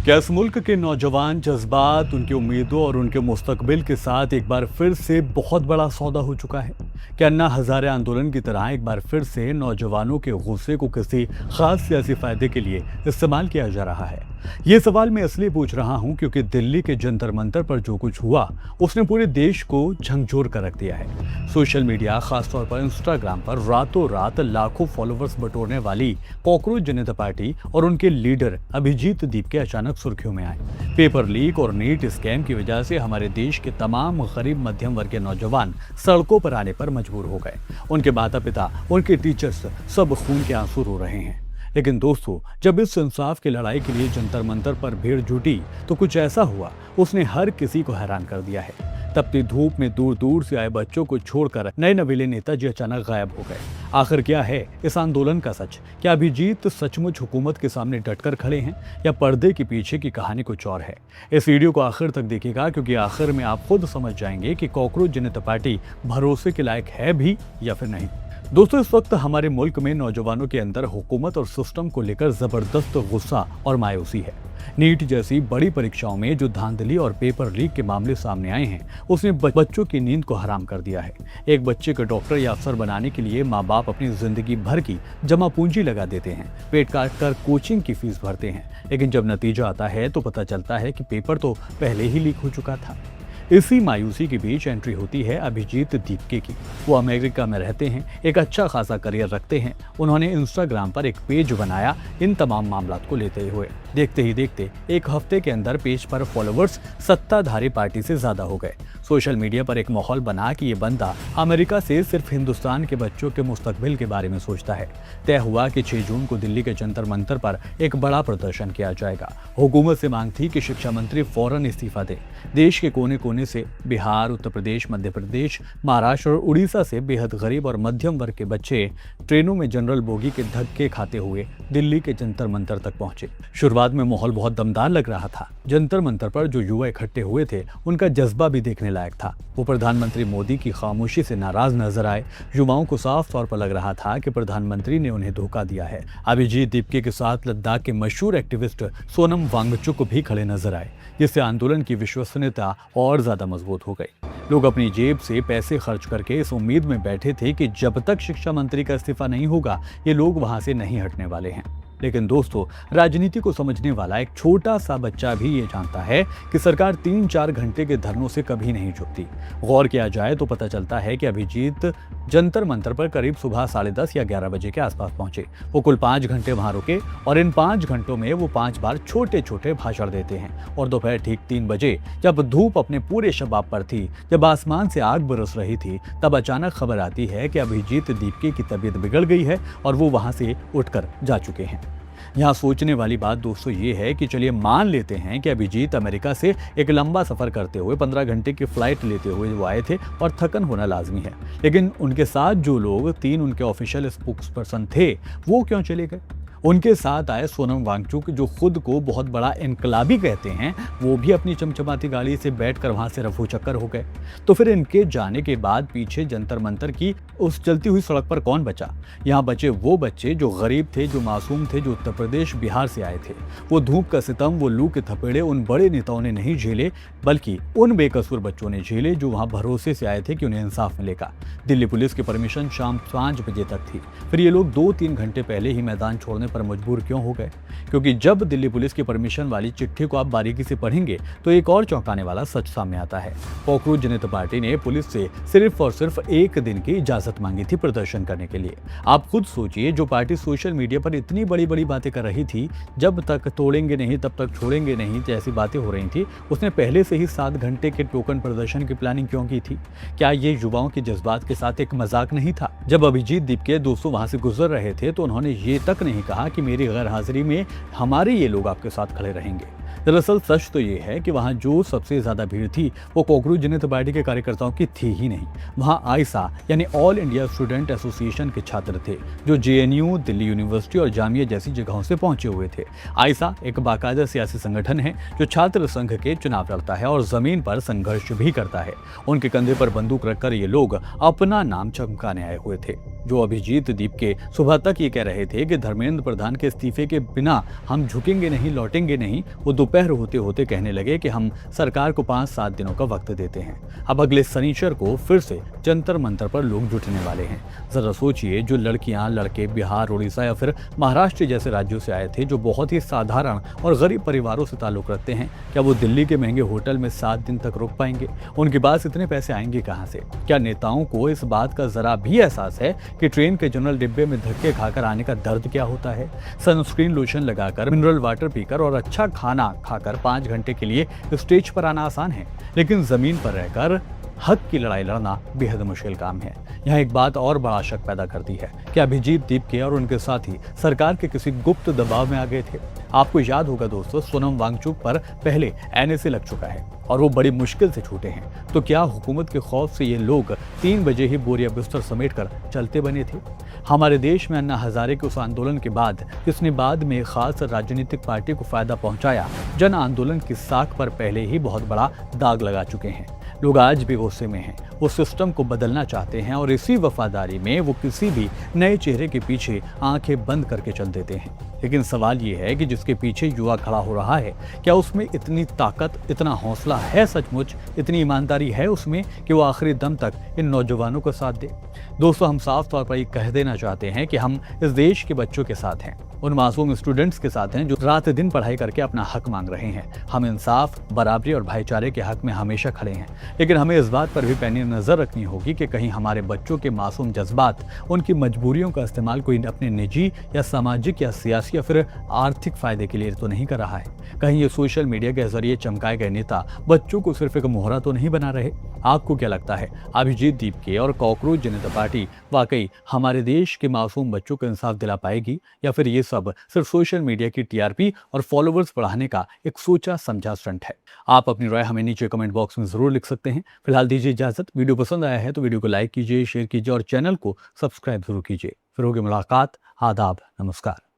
क्या इस मुल्क के नौजवान जज्बात, उनकी उम्मीदों और उनके मुस्तकबिल के साथ एक बार फिर से बहुत बड़ा सौदा हो चुका है? क्या अन्ना हजारे आंदोलन की तरह एक बार फिर से नौजवानों के गुस्से को किसी खास सियासी फायदे के लिए इस्तेमाल किया जा रहा है? ये सवाल मैं इसलिए पूछ रहा हूं क्योंकि दिल्ली के जंतर मंतर पर जो कुछ हुआ उसने पूरे देश को झकझोर कर रख दिया है। सोशल मीडिया, खासतौर पर इंस्टाग्राम पर रातों रात लाखों फॉलोअर्स बटोरने वाली कॉकरोच जनता पार्टी और उनके लीडर अभिजीत दीप के अचानक सुर्खियों में आए। पेपर लीक और नीट स्कैम की वजह से हमारे देश के तमाम गरीब मध्यम वर्ग के नौजवान सड़कों पर आने पर मजबूर हो गए। उनके माता पिता, उनके टीचर्स सब खून के आंसू रो रहे हैं। लेकिन दोस्तों, जब इस इंसाफ की लड़ाई के लिए जंतर मंतर पर भीड़ जुटी तो कुछ ऐसा हुआ उसने हर किसी को हैरान कर दिया है। तपती धूप में दूर दूर से आए बच्चों को छोड़कर नए नवेले नेताजी अचानक गायब हो गए। आखिर क्या है इस आंदोलन का सच? क्या अभिजीत सचमुच हुकूमत के सामने डटकर खड़े हैं या पर्दे के पीछे की कहानी कुछ और है? इस वीडियो को आखिर तक देखिएगा क्योंकि आखिर में आप खुद समझ जाएंगे कि कॉकरोच जनता पार्टी भरोसे के लायक है भी या फिर नहीं। दोस्तों, इस वक्त हमारे मुल्क में नौजवानों के अंदर हुकूमत और सिस्टम को लेकर जबरदस्त गुस्सा और मायूसी है। नीट जैसी बड़ी परीक्षाओं में जो धांधली और पेपर लीक के मामले सामने आए हैं उसने बच्चों की नींद को हराम कर दिया है। एक बच्चे को डॉक्टर या अफसर बनाने के लिए माँ बाप अपनी जिंदगी भर की जमा पूंजी लगा देते हैं, पेट काट कर कोचिंग की फीस भरते हैं, लेकिन जब नतीजा आता है तो पता चलता है कि पेपर तो पहले ही लीक हो चुका था। इसी मायूसी के बीच एंट्री होती है अभिजीत दीपके की। वो अमेरिका में रहते हैं, एक अच्छा खासा करियर रखते हैं। उन्होंने इंस्टाग्राम पर एक पेज बनाया इन तमाम मामलात को लेते हुए। देखते ही देखते एक हफ्ते के अंदर पेज पर फॉलोअर्स सत्ताधारी पार्टी से ज्यादा हो गए। सोशल मीडिया पर एक माहौल बना कि ये बंदा अमेरिका से सिर्फ हिंदुस्तान के बच्चों के मुस्तकबिल के बारे में सोचता है। तय हुआ कि 6 जून को दिल्ली के जंतर मंतर पर एक बड़ा प्रदर्शन किया जाएगा। हुकूमत से मांग थी कि शिक्षा मंत्री फौरन इस्तीफा दे। देश के कोने कोने से बिहार, उत्तर प्रदेश, मध्य प्रदेश, महाराष्ट्र और उड़ीसा से बेहद गरीब और मध्यम वर्ग के बच्चे ट्रेनों में जनरल बोगी के धक्के खाते हुए दिल्ली के जंतर मंतर तक पहुंचे। शुरुआत में माहौल बहुत दमदार लग रहा था। जंतर मंतर पर जो युवा इकट्ठे हुए थे उनका जज्बा भी देखने लायक था। वो प्रधानमंत्री मोदी की खामोशी से नाराज नजर आए। युवाओं को साफ तौर पर लग रहा था कि प्रधानमंत्री ने उन्हें धोखा दिया है। अभिजीत दीपके के साथ लद्दाख के मशहूर एक्टिविस्ट सोनम वांगचुक भी खड़े नजर आए, जिससे आंदोलन की विश्वसनीयता और ज्यादा मजबूत हो गई। लोग अपनी जेब से पैसे खर्च करके इस उम्मीद में बैठे थे कि जब तक शिक्षा मंत्री का इस्तीफा नहीं होगा ये लोग वहां से नहीं हटने वाले हैं। लेकिन दोस्तों, राजनीति को समझने वाला एक छोटा सा बच्चा भी ये जानता है कि सरकार 3-4 घंटे के धरनों से कभी नहीं झुकती। गौर किया जाए तो पता चलता है कि अभिजीत जंतर मंतर पर करीब सुबह 10:30 या 11 बजे के आसपास पहुंचे। वो कुल 5 घंटे वहां रुके और इन 5 घंटों में वो 5 बार छोटे छोटे भाषण देते हैं। और दोपहर ठीक 3 बजे जब धूप अपने पूरे शबाब पर थी, जब आसमान से आग बरस रही थी, तब अचानक खबर आती है कि अभिजीत दीपके की तबीयत बिगड़ गई है और वो वहां से उठकर जा चुके हैं। यहाँ सोचने वाली बात दोस्तों ये है कि चलिए मान लेते हैं कि अभिजीत अमेरिका से एक लंबा सफर करते हुए 15 घंटे की फ्लाइट लेते हुए वो आए थे और थकन होना लाजमी है, लेकिन उनके साथ जो लोग 3 उनके ऑफिशियल स्पोक्स पर्सन थे वो क्यों चले गए? उनके साथ आए सोनम वांगचुक, जो खुद को बहुत बड़ा इनकलाबी कहते हैं, वो भी अपनी चमचमाती गाड़ी से बैठकर वहां से रफू चक्कर हो गए। तो फिर इनके जाने के बाद पीछे जंतर मंतर की उस चलती हुई सड़क पर कौन बचा? यहाँ बचे वो बच्चे जो गरीब थे, जो मासूम थे, जो उत्तर प्रदेश, बिहार से आए थे। वो धूप का सितम, वो लू के थपेड़े उन बड़े नेताओं ने नहीं झेले, बल्कि उन बेकसूर बच्चों ने झेले जो वहां भरोसे से आए थे कि उन्हें इंसाफ मिलेगा। दिल्ली पुलिस की परमिशन शाम 5 बजे तक थी। फिर ये लोग 2-3 घंटे पहले ही मैदान छोड़ने पर मजबूर क्यों हो गए? क्योंकि जब दिल्ली पुलिस की परमिशन वाली चिट्ठी को आप बारीकी से पढ़ेंगे तो एक और चौंकाने वाला सच सामने आता है। कॉकरोच जनता पार्टी ने पुलिस से सिर्फ और सिर्फ 1 दिन की इजाजत मांगी थी प्रदर्शन करने के लिए। आप खुद सोचिए, जो पार्टी सोशल मीडिया पर इतनी बड़ी बड़ी बातें कर रही थी, जब तक तोड़ेंगे नहीं तब तक छोड़ेंगे नहीं जैसी बातें हो रही थी, उसने पहले से ही 7 घंटे के टोकन प्रदर्शन की प्लानिंग क्यों की थी? क्या ये युवाओं के जज्बात के साथ एक मजाक नहीं था? जब अभिजीत दीपके दोस्तों वहां से गुजर रहे थे तो उन्होंने ये तक नहीं कहा कि मेरी गैर हाजिरी में हमारे ये लोग आपके साथ खड़े रहेंगे। दरअसल सच तो ये है कि वहां जो सबसे ज्यादा भीड़ थी वो कॉकरोच जनता पार्टी के कार्यकर्ताओं की थी ही नहीं। वहां आइसा यानी ऑल इंडिया स्टूडेंट एसोसिएशन के छात्र थे जो जेएनयू, दिल्ली यूनिवर्सिटी और जामिया जैसी जगहों से पहुंचे हुए थे। आइसा एक बाकायदा सियासी संगठन है जो छात्र संघ के चुनाव लड़ता है और जमीन पर संघर्ष भी करता है। उनके कंधे पर बंदूक रखकर ये लोग अपना नाम चमकाने आए हुए थे। जो अभिजीत दीप के सुबह तक ये कह रहे थे कि धर्मेंद्र प्रधान के इस्तीफे के बिना हम झुकेंगे नहीं, लौटेंगे नहीं, वो दोपहर होते होते कहने लगे कि हम सरकार को 5-7 दिनों का वक्त देते हैं। अब अगले शनिचर को फिर से जंतर मंतर पर लोग जुटने वाले हैं। जरा सोचिए, जो लड़कियां, लड़के बिहार, उड़ीसा या फिर महाराष्ट्र जैसे राज्यों से आए थे, जो बहुत ही साधारण और गरीब परिवारों से ताल्लुक रखते हैं, क्या वो दिल्ली के महंगे होटल में 7 दिन तक रुक पाएंगे? उनके पास इतने पैसे आएंगे कहां से? क्या नेताओं को इस बात का जरा भी एहसास है कि ट्रेन के जनरल डिब्बे में धक्के खाकर आने का दर्द क्या होता है? सनस्क्रीन लोशन लगाकर, मिनरल वाटर पीकर और अच्छा खाना खाकर 5 घंटे के लिए स्टेज पर आना आसान है, लेकिन जमीन पर रहकर हक की लड़ाई लड़ना बेहद मुश्किल काम है। यहाँ एक बात और बड़ा शक पैदा करती है कि अभिजीत दीपके और उनके साथी सरकार के किसी गुप्त दबाव में आ गए थे। आपको याद होगा दोस्तों, सोनम वांगचुक पर पहले एनएसए लग चुका है और वो बड़ी मुश्किल से छूटे हैं। तो क्या हुकूमत के खौफ से ये लोग 3 बजे ही बोरिया बिस्तर समेटकर चलते बने थे? हमारे देश में अन्ना हजारे के उस आंदोलन के बाद जिसने बाद में खास राजनीतिक पार्टी को फायदा पहुंचाया, जन आंदोलन की साख पर पहले ही बहुत बड़ा दाग लगा चुके हैं। लोग आज भी गुस्से में हैं, वो सिस्टम को बदलना चाहते हैं और इसी वफादारी में वो किसी भी नए चेहरे के पीछे आंखें बंद करके चल देते हैं। लेकिन सवाल ये है कि जिसके पीछे युवा खड़ा हो रहा है, क्या उसमें इतनी ताकत, इतना हौसला है सचमुच, इतनी ईमानदारी है उसमें कि वो आखिरी दम तक इन नौजवानों का साथ दे? दोस्तों, हम साफ तौर पर ये कह देना चाहते हैं कि हम इस देश के बच्चों के साथ हैं, उन मासूम स्टूडेंट्स के साथ हैं जो रात दिन पढ़ाई करके अपना हक मांग रहे हैं। हम इंसाफ, बराबरी और भाईचारे के हक में हमेशा खड़े हैं, लेकिन हमें इस बात पर भी पैनी नजर रखनी होगी कि कहीं हमारे बच्चों के मासूम जज्बात, उनकी मजबूरियों का इस्तेमाल कोई अपने निजी या सामाजिक या सियासी या फिर आर्थिक फायदे के लिए तो नहीं कर रहा है। कहीं ये सोशल मीडिया के जरिए चमकाए गए नेता बच्चों को सिर्फ एक मोहरा तो नहीं बना रहे? आपको क्या लगता है, अभिजीत दीपके और कॉकरोच जनता पार्टी वाकई हमारे देश के मासूम बच्चों को इंसाफ दिला पाएगी, या फिर ये सब सिर्फ सोशल मीडिया की टीआरपी और फॉलोअर्स बढ़ाने का एक सोचा समझा स्टंट है? आप अपनी राय हमें नीचे कमेंट बॉक्स में जरूर लिख सकते हैं। फिलहाल दीजिए इजाजत। वीडियो पसंद आया है तो वीडियो को लाइक कीजिए, शेयर कीजिए और चैनल को सब्सक्राइब जरूर कीजिए। फिर होगी मुलाकात। आदाब, नमस्कार।